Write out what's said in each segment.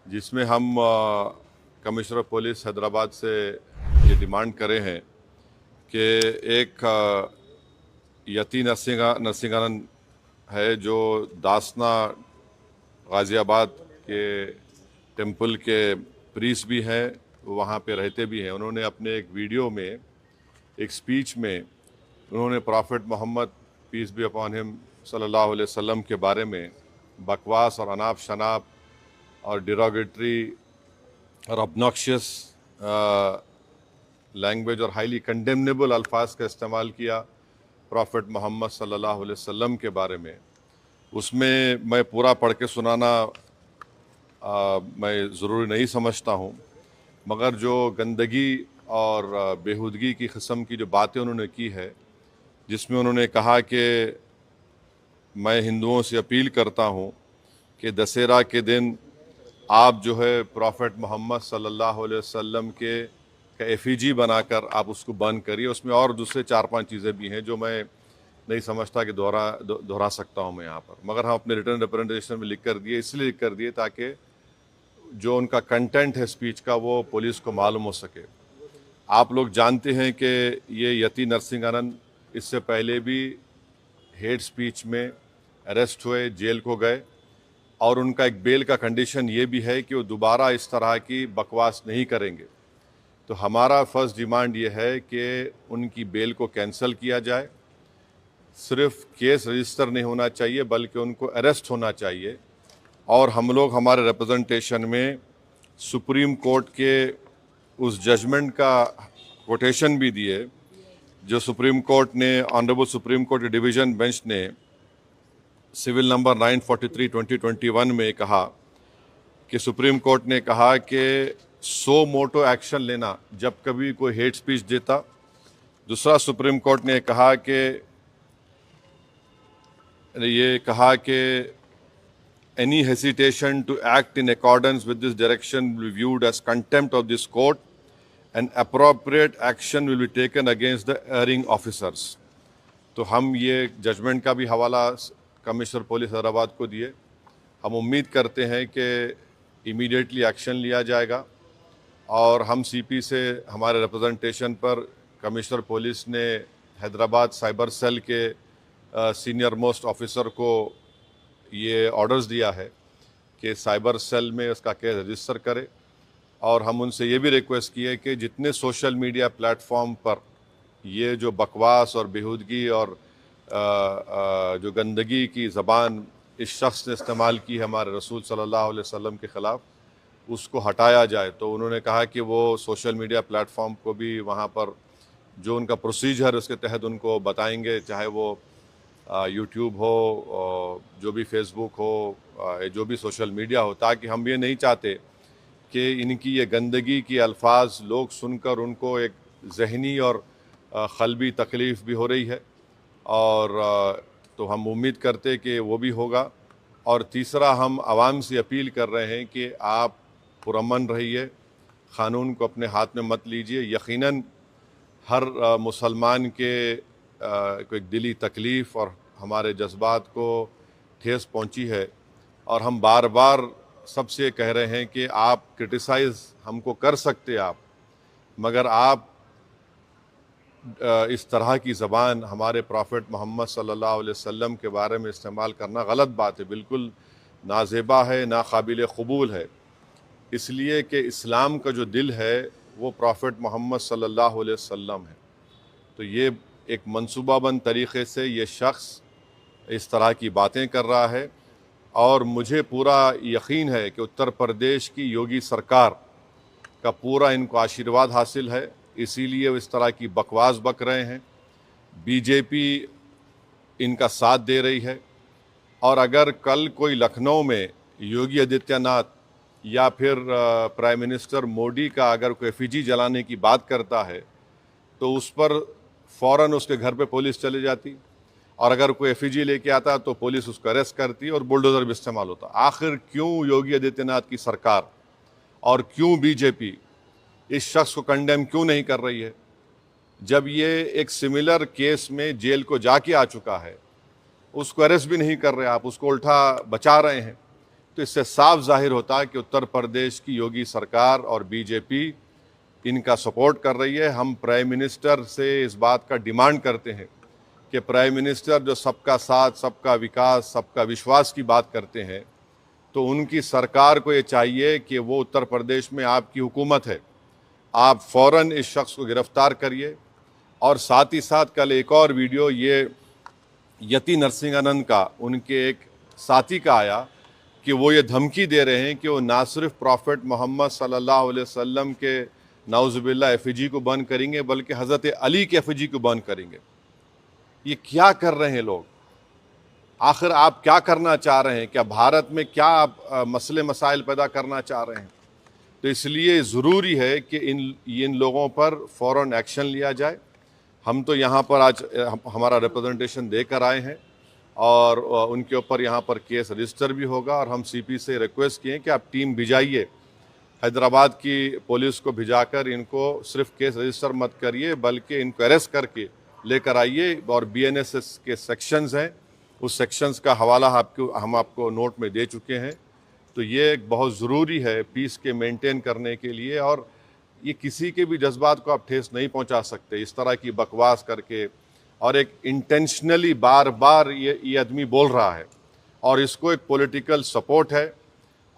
जिसमें हम commissioner police Hyderabad से ये डिमांड करे हैं कि एक यति नरसिंहानंद है जो दासना गाज़ियाबाद के टेंपल के प्रीस्ट भी हैं, वहाँ पे रहते भी हैं। उन्होंने अपने एक वीडियो में, एक स्पीच में, उन्होंने prophet Mohammad peace be upon him सल्लल्लाहु अलैहि वसल्लम के बारे में बकवास और अनाप शनाप और डिरोगेटरी और ऑब्नॉक्शियस लैंग्वेज और हाईली कंडेमनेबल अल्फाज का इस्तेमाल किया प्रॉफिट मोहम्मद सल्लल्लाहु अलैहि वसल्लम के बारे में। उसमें मैं पूरा पढ़ के सुनाना मैं ज़रूरी नहीं समझता हूँ, मगर जो गंदगी और बेहूदगी की किस्म की जो बातें उन्होंने की है, जिसमें उन्होंने कहा कि मैं हिंदुओं से अपील करता हूँ कि दशहरा के दिन आप जो है प्रॉफिट मोहम्मद सल्लल्लाहु अलैहि वसल्लम के का एफिजी बनाकर आप उसको बर्न करिए। उसमें और दूसरे 4-5 चीज़ें भी हैं जो मैं नहीं समझता कि दोहरा सकता हूँ मैं यहाँ पर, मगर हम अपने रिटर्न रिप्रेजेंटेशन में लिख कर दिए, इसलिए लिख कर दिए ताकि जो उनका कंटेंट है स्पीच का वो पुलिस को मालूम हो सके। आप लोग जानते हैं कि ये यति नरसिंहानंद इससे पहले भी हेट स्पीच में अरेस्ट हुए, जेल को गए, और उनका एक बेल का कंडीशन ये भी है कि वो दोबारा इस तरह की बकवास नहीं करेंगे। तो हमारा फर्स्ट डिमांड ये है कि उनकी बेल को कैंसिल किया जाए। सिर्फ केस रजिस्टर नहीं होना चाहिए बल्कि उनको अरेस्ट होना चाहिए। और हम लोग हमारे रिप्रेजेंटेशन में सुप्रीम कोर्ट के उस जजमेंट का कोटेशन भी दिए जो सुप्रीम कोर्ट ने, honourable supreme court division bench ने सिविल नंबर 943/2021 में कहा कि सुप्रीम कोर्ट ने कहा कि सो मोटो एक्शन लेना जब कभी कोई हेट स्पीच देता। दूसरा, सुप्रीम कोर्ट ने कहा कि any hesitation to act in accordance with this direction will be viewed as contempt of this court and appropriate action will be taken against the erring officers। तो हम ये judgement का भी हवाला कमिश्नर पुलिस हैदराबाद को दिए। हम उम्मीद करते हैं कि इमीडिएटली एक्शन लिया जाएगा, और हम सीपी से हमारे रिप्रेजेंटेशन पर कमिश्नर पुलिस ने हैदराबाद साइबर सेल के सीनियर मोस्ट ऑफिसर को ये ऑर्डर्स दिया है कि साइबर सेल में उसका केस रजिस्टर करे। और हम उनसे ये भी रिक्वेस्ट की है कि जितने सोशल मीडिया प्लेटफॉर्म पर ये जो बकवास और बेहूदगी और जो गंदगी की ज़बान इस शख्स ने इस्तेमाल की है हमारे रसूल सल्लल्लाहु अलैहि वसल्लम के ख़िलाफ़, उसको हटाया जाए। तो उन्होंने कहा कि वो सोशल मीडिया प्लेटफॉर्म को भी वहाँ पर जो उनका प्रोसीजर उसके तहत उनको बताएंगे, चाहे वो यूट्यूब हो, जो भी फेसबुक हो, जो भी सोशल मीडिया हो, ताकि हम ये नहीं चाहते कि इनकी ये गंदगी की अल्फाज लोग सुनकर उनको एक जहनी और क़ल्बी तकलीफ़ भी हो रही है। और तो हम उम्मीद करते कि वो भी होगा। और तीसरा, हम आवाम से अपील कर रहे हैं कि आप पुरअमन रहिए, क़ानून को अपने हाथ में मत लीजिए। यकीनन हर मुसलमान के को एक दिली तकलीफ़ और हमारे जज्बात को ठेस पहुंची है, और हम बार बार सबसे कह रहे हैं कि आप क्रिटिसाइज़ हमको कर सकते आप, मगर आप इस तरह की ज़बान हमारे प्रॉफिट मोहम्मद सल्लल्लाहु अलैहि वसल्लम के बारे में इस्तेमाल करना गलत बात है, बिल्कुल नाज़ेबा है, नाकाबिल क़बूल है। इसलिए कि इस्लाम का जो दिल है वो प्रॉफिट मोहम्मद सल्लल्लाहु अलैहि वसल्लम है। तो ये एक मंसूबाबंद तरीक़े से ये शख्स इस तरह की बातें कर रहा है, और मुझे पूरा यकीन है कि उत्तर प्रदेश की योगी सरकार का पूरा इनको आशीर्वाद हासिल है, इसीलिए वो इस तरह की बकवास बक रहे हैं। बीजेपी इनका साथ दे रही है, और अगर कल कोई लखनऊ में योगी आदित्यनाथ या फिर प्राइम मिनिस्टर मोदी का अगर कोई एफिजी जलाने की बात करता है तो उस पर फ़ौरन उसके घर पे पुलिस चली जाती, और अगर कोई एफिजी लेके आता तो पुलिस उसको अरेस्ट करती और बुलडोज़र भी इस्तेमाल होता। आखिर क्यों योगी आदित्यनाथ की सरकार और क्यों बीजेपी इस शख्स को कंडेम क्यों नहीं कर रही है? जब ये एक सिमिलर केस में जेल को जाके आ चुका है, उसको अरेस्ट भी नहीं कर रहे आप, उसको उल्टा बचा रहे हैं। तो इससे साफ जाहिर होता है कि उत्तर प्रदेश की योगी सरकार और बीजेपी इनका सपोर्ट कर रही है। हम प्राइम मिनिस्टर से इस बात का डिमांड करते हैं कि प्राइम मिनिस्टर जो सबका साथ, सबका विकास, सबका विश्वास की बात करते हैं, तो उनकी सरकार को ये चाहिए कि वो उत्तर प्रदेश में आपकी हुकूमत है, आप फ़ौरन इस शख्स को गिरफ्तार करिए। और साथ ही साथ कल एक और वीडियो ये यति नरसिंहानंद का, उनके एक साथी का आया कि वो ये धमकी दे रहे हैं कि वो ना सिर्फ प्रॉफेट मोहम्मद सल्लल्लाहु अलैहि वसल्लम के नाउज़ुबिल्लाह एफिजी को बंद करेंगे बल्कि हज़रत अली के एफिजी को बंद करेंगे। ये क्या कर रहे हैं लोग? आखिर आप क्या करना चाह रहे हैं? क्या भारत में क्या आप मसले मसाइल पैदा करना चाह रहे हैं? तो इसलिए ज़रूरी है कि इन लोगों पर फ़ौरन एक्शन लिया जाए। हम तो यहाँ पर आज हमारा रिप्रेजेंटेशन देकर आए हैं और उनके ऊपर यहाँ पर केस रजिस्टर भी होगा। और हम सीपी से रिक्वेस्ट किए कि आप टीम भिजाइए, हैदराबाद की पुलिस को भिजाकर इनको सिर्फ केस रजिस्टर मत करिए बल्कि इनको अरेस्ट करके लेकर आइए। और बीएनएस के सेक्शंस हैं, उस सेक्शंस का हवाला हम आपको नोट में दे चुके हैं। तो ये एक बहुत ज़रूरी है पीस के मेंटेन करने के लिए। और ये किसी के भी जज्बात को आप ठेस नहीं पहुंचा सकते इस तरह की बकवास करके। और एक इंटेंशनली बार बार ये आदमी बोल रहा है और इसको एक पॉलिटिकल सपोर्ट है।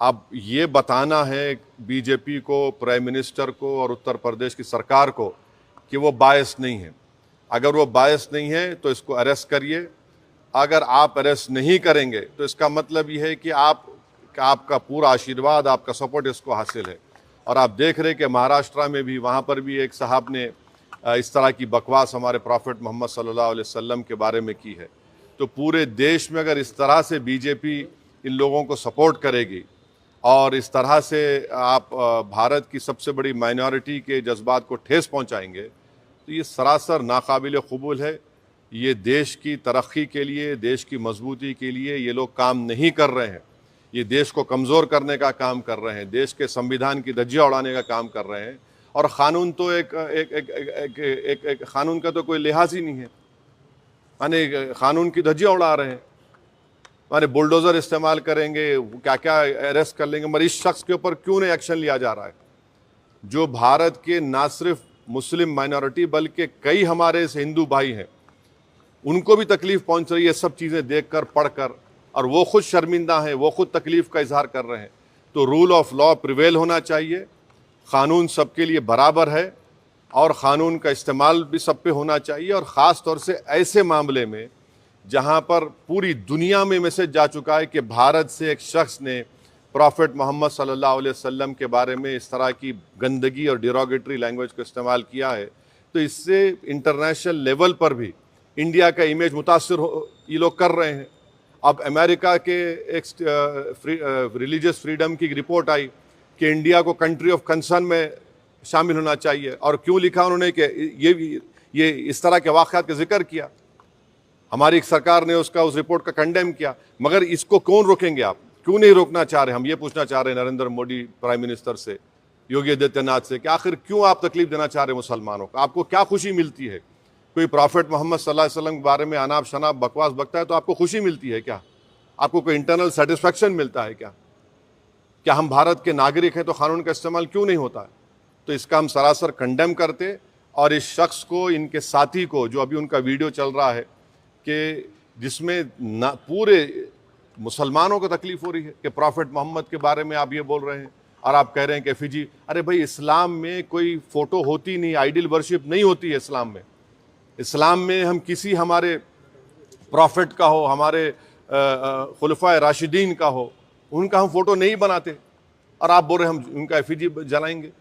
अब ये बताना है बीजेपी को, प्राइम मिनिस्टर को और उत्तर प्रदेश की सरकार को कि वो बायस नहीं है। अगर वो बायस नहीं है तो इसको अरेस्ट करिए। अगर आप अरेस्ट नहीं करेंगे तो इसका मतलब ये है कि आपका पूरा आशीर्वाद, आपका सपोर्ट इसको हासिल है। और आप देख रहे हैं कि महाराष्ट्र में भी, वहाँ पर भी एक साहब ने इस तरह की बकवास हमारे प्रॉफेट मोहम्मद सल्लल्लाहु अलैहि वसल्लम के बारे में की है। तो पूरे देश में अगर इस तरह से बीजेपी इन लोगों को सपोर्ट करेगी और इस तरह से आप भारत की सबसे बड़ी माइनॉरिटी के जज्बात को ठेस पहुंचाएंगे तो ये सरासर नाकाबिल कबूल है। ये देश की तरक्की के लिए, देश की मजबूती के लिए ये लोग काम नहीं कर रहे हैं। ये देश को कमज़ोर करने का काम कर रहे हैं, देश के संविधान की धज्जियाँ उड़ाने का काम कर रहे हैं। और क़ानून तो एक क़ानून का तो कोई लिहाज ही नहीं है, माने क़ानून की धज्जियाँ उड़ा रहे हैं। माने बुलडोज़र इस्तेमाल करेंगे, क्या क्या अरेस्ट कर लेंगे, मगर इस शख्स के ऊपर क्यों नहीं एक्शन लिया जा रहा है जो भारत के ना सिर्फ मुस्लिम माइनॉरिटी बल्कि कई हमारे हिंदू भाई हैं, उनको भी तकलीफ़ पहुंच रही है सब चीज़ें देखकर, पढ़कर, और वो खुद शर्मिंदा हैं, वो खुद तकलीफ़ का इजहार कर रहे हैं। तो रूल ऑफ लॉ प्रिवेल होना चाहिए, क़ानून सबके लिए बराबर है और क़ानून का इस्तेमाल भी सब पे होना चाहिए। और ख़ास तौर से ऐसे मामले में जहाँ पर पूरी दुनिया में मैसेज जा चुका है कि भारत से एक शख्स ने प्रॉफेट मोहम्मद सल्लल्लाहु अलैहि वसल्लम के बारे में इस तरह की गंदगी और डिरोगेटरी लैंग्वेज को इस्तेमाल किया है, तो इससे इंटरनेशनल लेवल पर भी इंडिया का इमेज मुतासर ये लोग कर रहे हैं। अब अमेरिका के एक रिलीजियस फ्रीडम की रिपोर्ट आई कि इंडिया को कंट्री ऑफ कंसर्न में शामिल होना चाहिए। और क्यों लिखा उन्होंने कि ये इस तरह के वाक़यात का जिक्र किया, हमारी सरकार ने उस रिपोर्ट का कंडेम किया। मगर इसको कौन रोकेंगे? आप क्यों नहीं रोकना चाह रहे? हम ये पूछना चाह रहे हैं नरेंद्र मोदी प्राइम मिनिस्टर से, योगी आदित्यनाथ से, कि आखिर क्यों आप तकलीफ देना चाह रहे हैं मुसलमानों को? आपको क्या खुशी मिलती है? कोई प्रॉफेट मोहम्मद सल्लल्लाहु अलैहि वसल्लम के बारे में अनाप शनाप बकवास बकता है तो आपको खुशी मिलती है क्या? आपको कोई इंटरनल सेटिस्फेक्शन मिलता है क्या? क्या हम भारत के नागरिक हैं तो क़ानून का इस्तेमाल क्यों नहीं होता है? तो इसका हम सरासर कंडेम करते। और इस शख्स को, इनके साथी को, जो अभी उनका वीडियो चल रहा है कि जिसमें पूरे मुसलमानों को तकलीफ़ हो रही है कि प्रॉफेट मोहम्मद के बारे में आप ये बोल रहे हैं और आप कह रहे हैं कि एफिजी। अरे भाई, इस्लाम में कोई फ़ोटो होती नहीं, आइडल वर्शिप नहीं होती है इस्लाम में। इस्लाम में हम किसी हमारे प्रॉफिट का हो, हमारे खुलफाए राशिदीन का हो, उनका हम फ़ोटो नहीं बनाते। और आप बोल रहे हम उनका एफिजी जलाएंगे।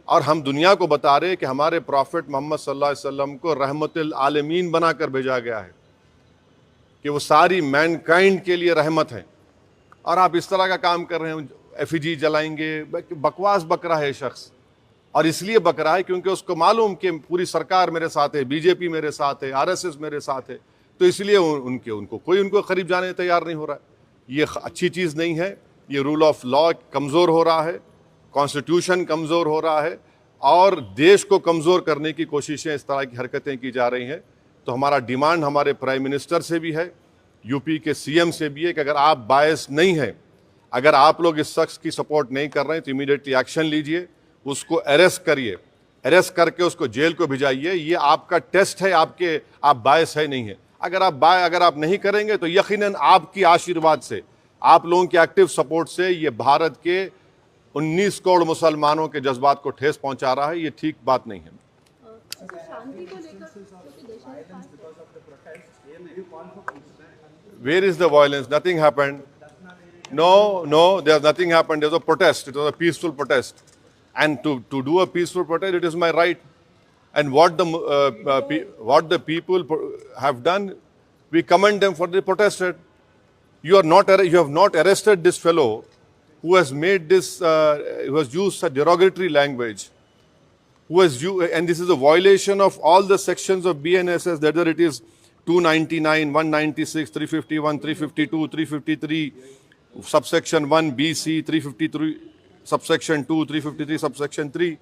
और हम दुनिया को बता रहे कि हमारे प्रॉफिट मोहम्मद सल्लल्लाहु अलैहि वसल्लम को रहमतुल आलमीन बनाकर भेजा गया है, कि वो सारी मैनकाइंड के लिए रहमत है। और आप इस तरह का काम कर रहे हैं, एफिजी जलाएंगे। बकवास बक रहा है शख्स, और इसलिए बक रहा है क्योंकि उसको मालूम कि पूरी सरकार मेरे साथ है, बीजेपी मेरे साथ है, आरएसएस मेरे साथ है, तो इसलिए उनको करीब जाने तैयार नहीं हो रहा है। ये अच्छी चीज़ नहीं है। ये रूल ऑफ लॉ कमज़ोर हो रहा है, कॉन्स्टिट्यूशन कमज़ोर हो रहा है, और देश को कमज़ोर करने की कोशिशें, इस तरह की हरकतें की जा रही हैं। तो हमारा डिमांड हमारे प्राइम मिनिस्टर से भी है, यूपी के सीएम से भी है कि अगर आप बायस नहीं हैं, अगर आप लोग इस शख्स की सपोर्ट नहीं कर रहे हैं तो इमीडिएटली एक्शन लीजिए, उसको अरेस्ट करिए, अरेस्ट करके उसको जेल को भिजाइए। ये आपका टेस्ट है, आप बायस है नहीं है। अगर आप नहीं करेंगे तो यकीनन आपकी आशीर्वाद से, आप लोगों के एक्टिव सपोर्ट से ये भारत के 19 करोड़ मुसलमानों के जज्बात को ठेस पहुंचा रहा है। ये ठीक बात नहीं है। शांति को लेकर क्योंकि देश में Where is the violence? Nothing happened. No, there's nothing happened. There's a protest. It was a peaceful protest. And to do a peaceful protest, it is my right. And what the people have done, we commend them for the protested. You have not arrested this fellow who has made this, who has used such derogatory language, and this is a violation of all the sections of BNSS, whether it is 299, 196, 351, 352, 353, subsection 1 BC, 353, subsection 2, 353, subsection 3.